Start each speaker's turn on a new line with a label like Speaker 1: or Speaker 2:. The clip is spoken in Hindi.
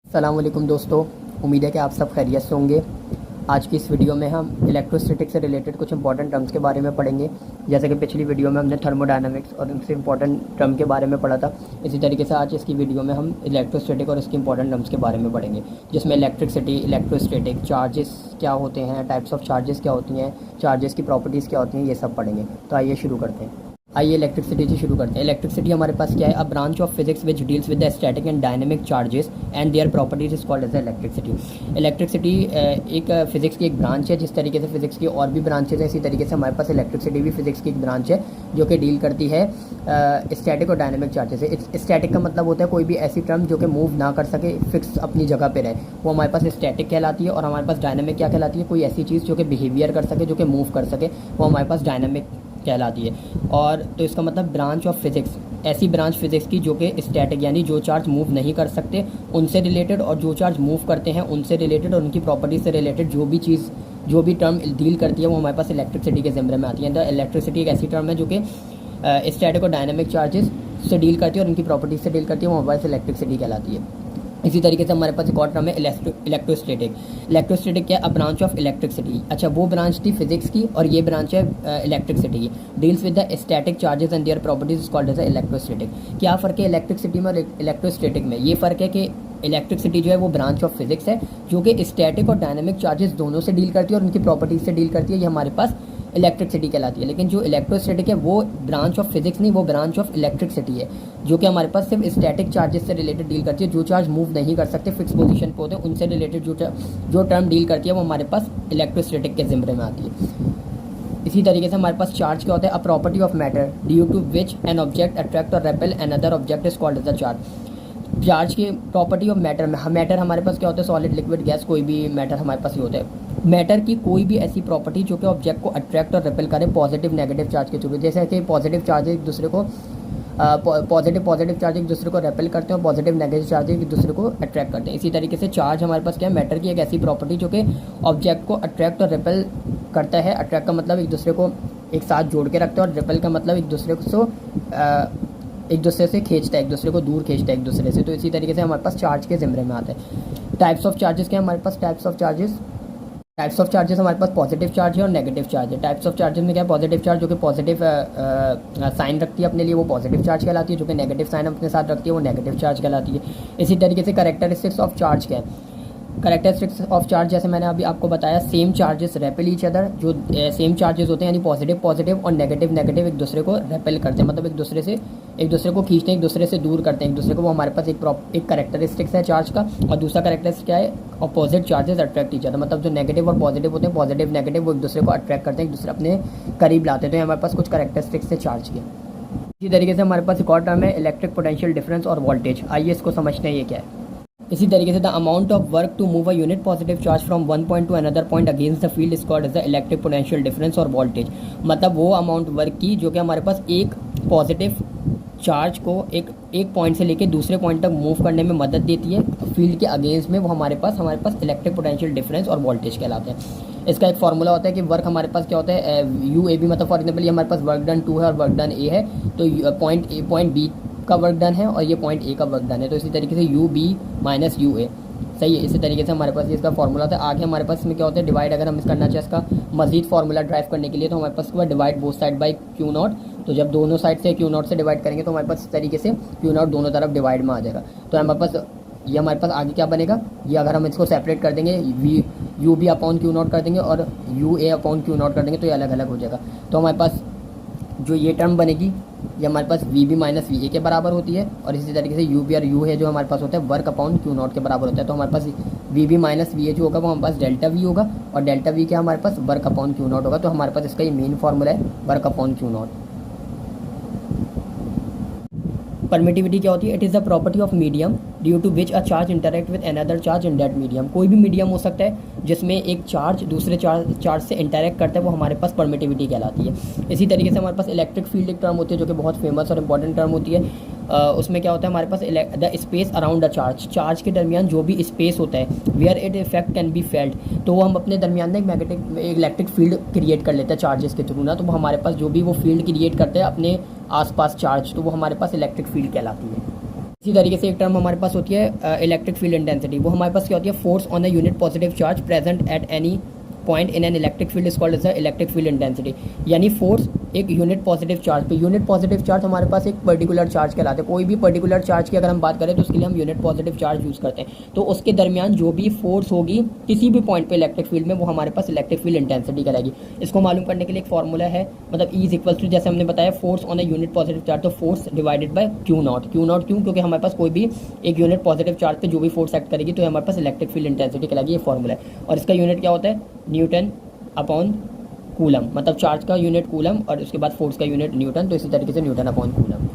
Speaker 1: अस्सलामुअलैकुम दोस्तों, उम्मीद है कि आप सब खैरियत से होंगे। आज की इस वीडियो में हम इलेक्ट्रोस्टैटिक से रिलेटेड कुछ इंपॉर्टेंट टर्म्स के बारे में पढ़ेंगे। जैसे कि पिछली वीडियो में हमने थर्मोडायनामिक्स और उनसे इंपॉर्टेंट टर्म के बारे में पढ़ा था, इसी तरीके से आज इसकी वीडियो में हम इलेक्ट्रोस्टैटिक और इसके इंपॉर्टेंट टर्म्स के बारे में पढ़ेंगे, जिसमें इलेक्ट्रिसिटी, इलेक्ट्रोस्टैटिक, चार्जेस क्या होते हैं, टाइप्स ऑफ चार्जेस क्या होती हैं, चार्जेस की प्रॉपर्टीज़ क्या होती हैं, ये सब पढ़ेंगे। तो आइए शुरू करते हैं। आइए इलेक्ट्रिसिटी से शुरू करते हैं। इलेक्ट्रिसिटी हमारे पास क्या है? A branch of physics which deals with the static and dynamic charges and their properties is called as electricity. Electricity एक फिजिक्स की एक ब्रांच है। जिस तरीके से फिजिक्स की और भी ब्रांचेज है, इसी तरीके से हमारे पास इलेक्ट्रिसिटी भी फिजिक्स की एक ब्रांच है जो कि डील करती है स्टैटिक और डायनेमिक चार्जेस से। स्टैटिक का मतलब होता है कोई भी ऐसी टर्म जो कि मूव ना कर सके, फिक्स अपनी जगह पे रहे, वो हमारे पास स्टैटिक कहलाती है। और हमारे पास डायनेमिक क्या कहलाती है? कोई ऐसी चीज़ जो कि बिहेवियर कर सके, जो कि मूव कर सके, वो हमारे पास डायनेमिक कहलाती है। और तो इसका मतलब ब्रांच ऑफ फिजिक्स, ऐसी ब्रांच फिजिक्स की जो कि स्टैटिक यानी जो चार्ज मूव नहीं कर सकते उनसे रिलेटेड, और जो चार्ज मूव करते हैं उनसे रिलेटेड, और उनकी प्रॉपर्टीज से रिलेटेड जो भी चीज़, जो भी टर्म डील करती है, वो हमारे पास इलेक्ट्रिसिटी के ज़िम्मे में आती है। द इलेक्ट्रिसिटी एक ऐसी टर्म है जो कि स्टैटिक और डायनेमिक चार्जेस से डील करती है और उनकी प्रॉपर्टीज से डील करती है, वो हमारे पास इलेक्ट्रिसिटी कहलाती है। इसी तरीके से हमारे पास एक और टर्म है इलेक्ट्रोस्टैटिक। इलेक्ट्रोस्टैटिक क्या? अ ब्रांच ऑफ इलेक्ट्रिसिटी। अच्छा, वो ब्रांच थी फिजिक्स की और ये ब्रांच है इलेक्ट्रिसिटी की। Deals with the static charges and their properties is called as electrostatic. क्या फ़र्क है इलेक्ट्रिसिटी में और इलेक्ट्रोस्टैटिक में? ये फ़र्क है कि इलेक्ट्रिसिटी जो है वो ब्रांच ऑफ फिजिक्स है जो कि स्टैटिक और डायनेमिक चार्जेस दोनों से डील करती है और उनकी प्रॉपर्टीज से डील करती है, ये हमारे पास इलेक्ट्रिसिटी कहलाती है। लेकिन जो इलेक्ट्रोस्टैटिक है वो ब्रांच ऑफ फिजिक्स नहीं, वो ब्रांच ऑफ इलेक्ट्रिसिटी है जो कि हमारे पास सिर्फ स्टैटिक चार्जेस से रिलेटेड डील करती है। जो चार्ज मूव नहीं कर सकते, फिक्स पोजीशन पे होते हैं, उनसे रिलेटेड जो टर्म डील करती है वो हमारे पास इलेक्ट्रोस्टैटिक के ज़िम्मे में आती है। इसी तरीके से हमारे पास चार्ज क्या होता है? A property of matter due to which an object attract और repel an other object is called as a charge. Charge की प्रॉपर्टी ऑफ मैटर में, मैटर हमारे पास क्या होता है? सॉलिड, लिक्विड, गैस, कोई भी मैटर हमारे पास ये होता है। मैटर की कोई भी ऐसी प्रॉपर्टी जो कि ऑब्जेक्ट को अट्रैक्ट और रिपेल करे पॉजिटिव नेगेटिव चार्ज के थ्रू। जैसे कि पॉजिटिव चार्ज एक दूसरे को पॉजिटिव चार्ज एक दूसरे को रेपेल करते हैं और पॉजिटिव नेगेटिव चार्ज एक दूसरे को अट्रैक्ट करते हैं। इसी तरीके से चार्ज हमारे पास क्या है? मैटर की एक ऐसी प्रॉपर्टी जो कि ऑब्जेक्ट को अट्रैक्ट और रिपेल करता है। अट्रैक्ट का मतलब एक दूसरे को एक साथ जोड़ के रखता है, और रिपेल का मतलब एक दूसरे से खींचता है, एक दूसरे को दूर खींचता है एक दूसरे से। तो इसी तरीके से हमारे पास चार्ज के ज़िम्मे में आता है। टाइप्स ऑफ चार्जेस क्या है हमारे पास? टाइप्स ऑफ चार्जेस हमारे पास पॉजिटिव चार्ज है और नेगेटिव चार्ज है। टाइप्स ऑफ चार्जेस में क्या है? पॉजिटिव चार्ज जो कि पॉजिटिव साइन रखती है अपने लिए, वो पॉजिटिव चार्ज कहलाती है। जो कि नेगेटिव साइन अपने साथ रखती है, वो नेगेटिव चार्ज कहलाती है। इसी तरीके से कैरेक्टरिस्टिक्स ऑफ चार्ज क्या है? कैरेक्टरिस्टिक्स ऑफ चार्ज, जैसे मैंने अभी आपको बताया, same charges repel each other. जो सेम चार्जेस होते हैं यानी पॉजिटिव और नेगेटिव एक दूसरे को रेपेल करते हैं, मतलब एक दूसरे को खींचते हैं, एक दूसरे से दूर करते हैं एक दूसरे को। वो हमारे पास एक कैरेक्टरिस्टिक्स है चार्ज का। और दूसरा कैरेक्टरिस्टिक क्या है? Opposite charges attract each other, मतलब जो नेगेटिव और पॉजिटिव होते हैं, पॉजिटिव नेगेटिव, वो एक दूसरे को अट्रैक्ट करते हैं, एक दूसरे अपने करीब लाते हैं। तो हमारे पास कुछ कैरेक्टरिस्टिक्स है चार्ज के। इसी तरीके से हमारे पास एक और टर्म है इलेक्ट्रिक पोटेंशियल डिफरेंस और वोल्टेज। आइए इसको समझते हैं ये क्या है। इसी तरीके से the amount of work to move a unit positive charge from one point to another point against the field is called as the electric potential difference और वोल्टेज। मतलब वो अमाउंट वर्क की जो कि हमारे पास एक पॉजिटिव चार्ज को एक पॉइंट से लेकर दूसरे पॉइंट तक मूव करने में मदद देती है फील्ड के अगेंस्ट में, वो हमारे पास इलेक्ट्रिक पोटेंशियल डिफरेंस और वोल्टेज कहलाते हैं। इसका एक फार्मूला होता है कि वर्क हमारे पास क्या होता है? यू ए बी, मतलब फॉर एग्जाम्पल ये हमारे पास वर्क डन 2 है और वर्क डन ए है, तो पॉइंट बी का वर्क डन है और ये पॉइंट ए का वर्क डन है। तो इसी तरीके से you B minus U A, सही है। इसी तरीके से हमारे पास इसका फॉर्मूला था। आगे हमारे पास इसमें क्या होता है? डिवाइड, अगर हम इस करना चाहें इसका मजीद फार्मूला ड्राइव करने के लिए, तो हमारे पास divide both side by Q naught. तो जब दोनों साइड से क्यू नॉट से डिवाइड करेंगे तो हमारे पास इस तरीके से क्यू नॉट दोनों तरफ डिवाइड में आ जाएगा। तो हमारे पास आगे क्या बनेगा? ये अगर हम इसको सेपरेट कर देंगे, U B upon Q naught कर देंगे और U A upon Q naught कर देंगे, तो ये अलग अलग हो जाएगा। तो हमारे पास जो ये टर्म बनेगी ये हमारे पास V B minus V A के बराबर होती है। और इसी तरीके से यू बी और यू है जो हमारे पास होता है वर्क अपॉन क्यू नॉट के बराबर होता है। तो हमारे पास V B minus V A जो होगा वो हमारे पास डेल्टा वी होगा, और डेल्टा वी क्या हमारे पास? वर्क अपॉन क्यू नॉट होगा। तो हमारे पास इसका ये मेन फॉर्मूला है, work upon Q naught. Permittivity क्या होती है? It is the property of medium due to which a charge interact with another charge in that medium. कोई भी मीडियम हो सकता है जिसमें एक चार्ज दूसरे चार्ज से इंटरेक्ट करता है, वो हमारे पास परमिटिविटी कहलाती है। इसी तरीके से हमारे पास इलेक्ट्रिक फील्ड एक टर्म होती है जो कि बहुत फेमस और इंपॉर्टेंट टर्म होती है। उसमें क्या होता है? हमारे पास the space around the charge के दरमियान जो भी स्पेस होता है, where it effect can be felt, तो वो हम अपने दरमियान में एक इलेक्ट्रिक फील्ड क्रिएट कर लेते हैं चार्जेस के थ्रू ना। तो वो हमारे पास जो भी वो फील्ड क्रिएट करते हैं अपने आसपास चार्ज, तो वो हमारे पास इलेक्ट्रिक फील्ड कहलाती है। इसी तरीके से एक टर्म हमारे पास होती है इलेक्ट्रिक फील्ड इंटेंसिटी। वो हमारे पास क्या होती है, force on the unit positive charge present at any point in an electric field is called as the electric field intensity. यानी फोर्स एक यूनिट पॉजिटिव चार्ज पे, यूनिट पॉजिटिव चार्ज हमारे पास एक पर्टिकुलर चार्ज कहलाते हैं। कोई भी पर्टिकुलर चार्ज की अगर हम बात करें तो उसके लिए हम यूनिट पॉजिटिव चार्ज यूज़ करते हैं। तो उसके दरमियान जो भी फोर्स होगी किसी भी पॉइंट पे इलेक्ट्रिक फील्ड में, वो हमारे पास इलेक्ट्रिक फील्ड इंटेंसिटी कहलाएगी। इसको मालूम करने के लिए एक फॉर्मूला है, मतलब E इज इक्वल टू, जैसे हमने बताया, force on a unit positive charge, तो force divided by Q naught. Q naught क्यों? क्योंकि हमारे पास कोई भी एक यूनिट पॉजिटिव चार्ज पे जो भी फोर्स एक्ट करेगी तो हमारे पास इलेक्ट्रिक फील्ड इंटेंसिटी कहलाएगी। ये फॉर्मूला है। और इसका यूनिट क्या होता है, न्यूटन अपॉन कूलम, मतलब चार्ज का यूनिट कूलम और उसके बाद फोर्स का यूनिट न्यूटन। तो इसी तरीके से न्यूटन अपॉन कूलम।